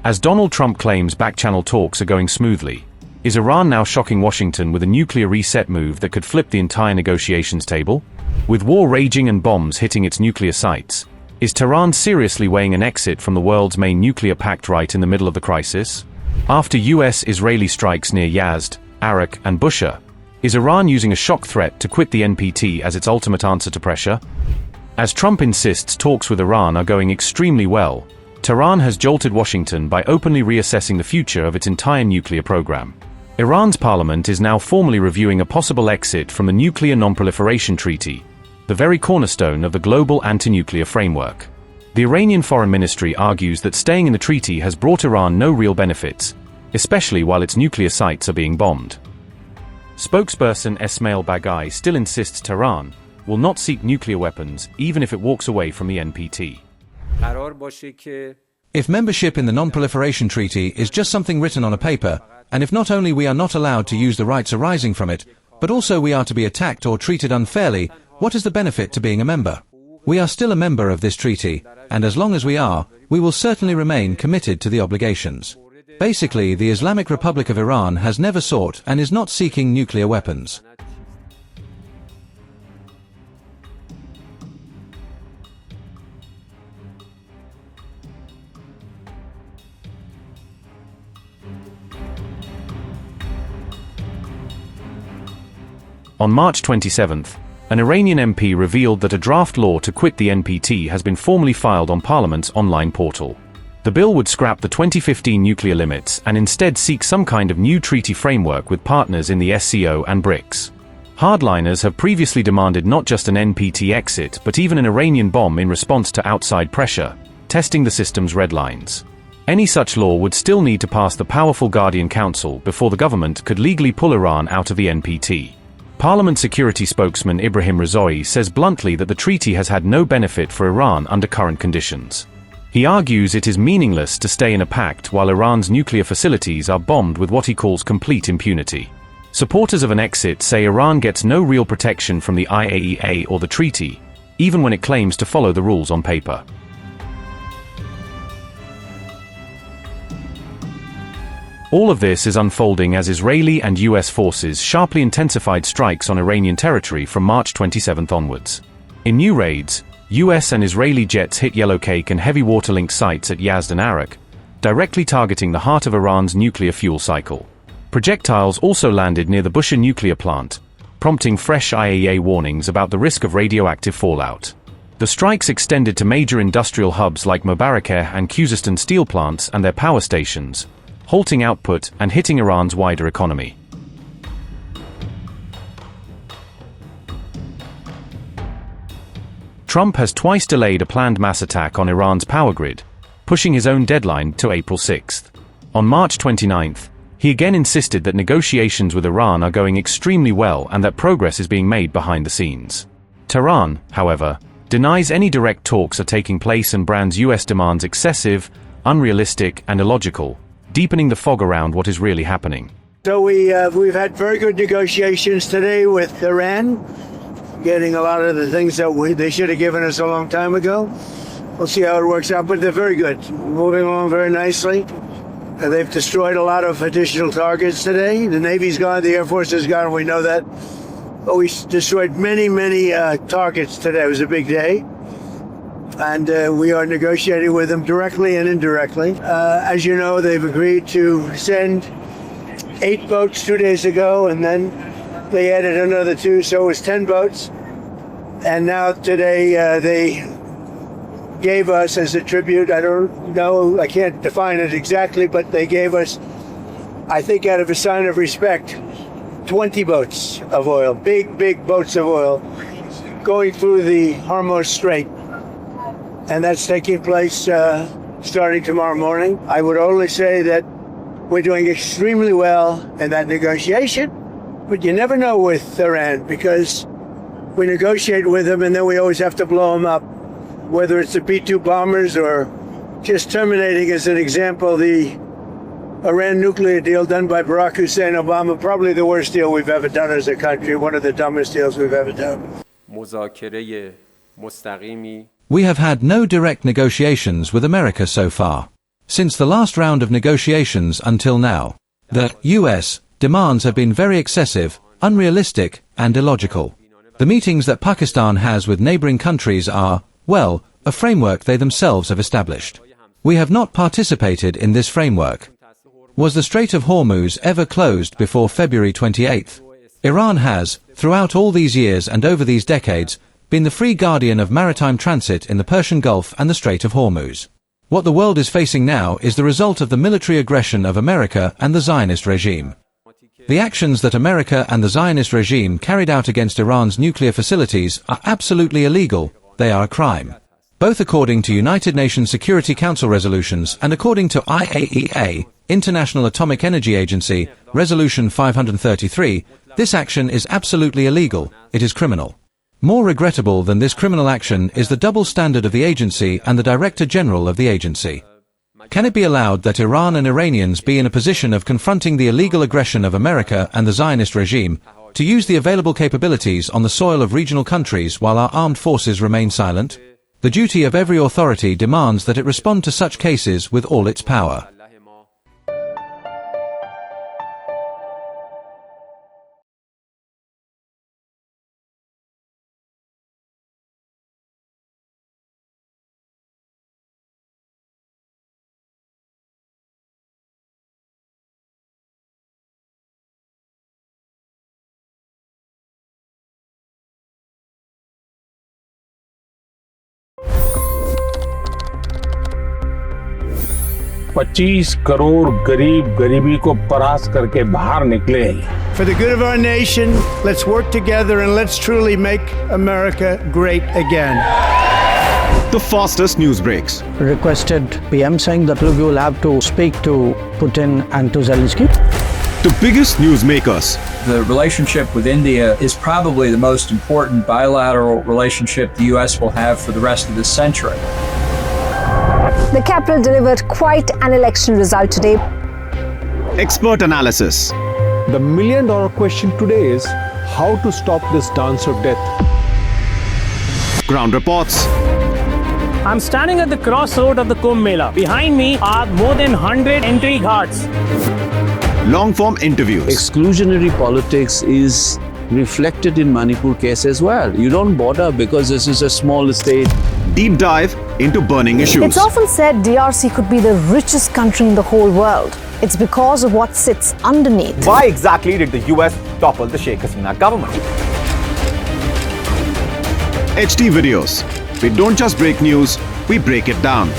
As Donald Trump claims back-channel talks are going smoothly, is Iran now shocking Washington with a nuclear reset move that could flip the entire negotiations table? With war raging and bombs hitting its nuclear sites, is Tehran seriously weighing an exit from the world's main nuclear pact right in the middle of the crisis? After US-Israeli strikes near Yazd, Arak, and Bushehr, is Iran using a shock threat to quit the NPT as its ultimate answer to pressure? As Trump insists talks with Iran are going extremely well, Tehran has jolted Washington by openly reassessing the future of its entire nuclear program. Iran's parliament is now formally reviewing a possible exit from the Nuclear Non-Proliferation Treaty, the very cornerstone of the global anti-nuclear framework. The Iranian Foreign Ministry argues that staying in the treaty has brought Iran no real benefits, especially while its nuclear sites are being bombed. Spokesperson Esmail Baghai still insists Tehran will not seek nuclear weapons even if it walks away from the NPT. If membership in the Non-Proliferation Treaty is just something written on a paper, and if not only we are not allowed to use the rights arising from it, but also we are to be attacked or treated unfairly, what is the benefit to being a member? We are still a member of this treaty, and as long as we are, we will certainly remain committed to the obligations. Basically, the Islamic Republic of Iran has never sought and is not seeking nuclear weapons. On March 27, an Iranian MP revealed that a draft law to quit the NPT has been formally filed on Parliament's online portal. The bill would scrap the 2015 nuclear limits and instead seek some kind of new treaty framework with partners in the SCO and BRICS. Hardliners have previously demanded not just an NPT exit but even an Iranian bomb in response to outside pressure, testing the system's red lines. Any such law would still need to pass the powerful Guardian Council before the government could legally pull Iran out of the NPT. Parliament security spokesman Ibrahim Razoui says bluntly that the treaty has had no benefit for Iran under current conditions. He argues it is meaningless to stay in a pact while Iran's nuclear facilities are bombed with what he calls complete impunity. Supporters of an exit say Iran gets no real protection from the IAEA or the treaty, even when it claims to follow the rules on paper. All of this is unfolding as Israeli and US forces sharply intensified strikes on Iranian territory from March 27 onwards. In new raids, US and Israeli jets hit Yellowcake and heavy water-linked sites at Yazd and Arak, directly targeting the heart of Iran's nuclear fuel cycle. Projectiles also landed near the Bushehr nuclear plant, prompting fresh IAEA warnings about the risk of radioactive fallout. The strikes extended to major industrial hubs like Bushehr and Khuzestan steel plants and their power stations, halting output and hitting Iran's wider economy. Trump has twice delayed a planned mass attack on Iran's power grid, pushing his own deadline to April 6. On March 29, he again insisted that negotiations with Iran are going extremely well and that progress is being made behind the scenes. Tehran, however, denies any direct talks are taking place and brands US demands excessive, unrealistic, and illogical, deepening the fog around what is really happening. So we've had very good negotiations today with Iran, getting a lot of the things that they should have given us a long time ago. We'll see how it works out, but they're very good, moving along very nicely. They've destroyed a lot of additional targets today. The Navy's gone, the Air Force is gone, we know that. But we destroyed many targets today. It was a big day. And we are negotiating with them directly and indirectly. As you know, they've agreed to send 8 boats 2 days ago, and then they added another 2, so it was 10 boats. And now today they gave us as a tribute, I don't know, I can't define it exactly, but they gave us, I think out of a sign of respect, 20 boats of oil, big boats of oil, going through the Hormuz Strait. And that's taking place starting tomorrow morning. I would only say that we're doing extremely well in that negotiation, but you never know with Iran because we negotiate with them and then we always have to blow them up, whether it's the B-2 bombers or just terminating, as an example, the Iran nuclear deal done by Barack Hussein Obama, probably the worst deal we've ever done as a country, one of the dumbest deals we've ever done. We have had no direct negotiations with America so far. since the last round of negotiations until now. The US demands have been very excessive, unrealistic, and illogical. The meetings that Pakistan has with neighboring countries are, well, a framework they themselves have established. We have not participated in this framework. Was the Strait of Hormuz ever closed before February 28th? Iran has, throughout all these years and over these decades, been the free guardian of maritime transit in the Persian Gulf and the Strait of Hormuz. What the world is facing now is the result of the military aggression of America and the Zionist regime. The actions that America and the Zionist regime carried out against Iran's nuclear facilities are absolutely illegal. They are a crime. Both according to United Nations Security Council resolutions and according to IAEA, International Atomic Energy Agency, Resolution 533, this action is absolutely illegal. It is criminal. More regrettable than this criminal action is the double standard of the agency and the Director General of the agency. Can it be allowed that Iran and Iranians be in a position of confronting the illegal aggression of America and the Zionist regime to use the available capabilities on the soil of regional countries while our armed forces remain silent? The duty of every authority demands that it respond to such cases with all its power. $25 crore गरीब गरीबी को परास्त करके बाहर निकले। For the good of our nation, let's work together and let's truly make America great again. The fastest news breaks. Requested PM saying that look, you will have to speak to Putin and to Zelensky. The biggest news makers. The relationship with India is probably the most important bilateral relationship the US will have for the rest of this century. The capital delivered quite an election result today. Expert analysis. The million-dollar question today is how to stop this dance of death. Ground reports. I'm standing at the crossroad of the Kumbh Mela. Behind me are more than 100 entry ghats. Long-form interviews. Exclusionary politics is reflected in Manipur case as well. You don't bother because this is a small state. Deep dive into burning issues. It's often said DRC could be the richest country in the whole world. It's because of what sits underneath. Why exactly did the US topple the Sheikh Hasina government? HT videos. We don't just break news, we break it down.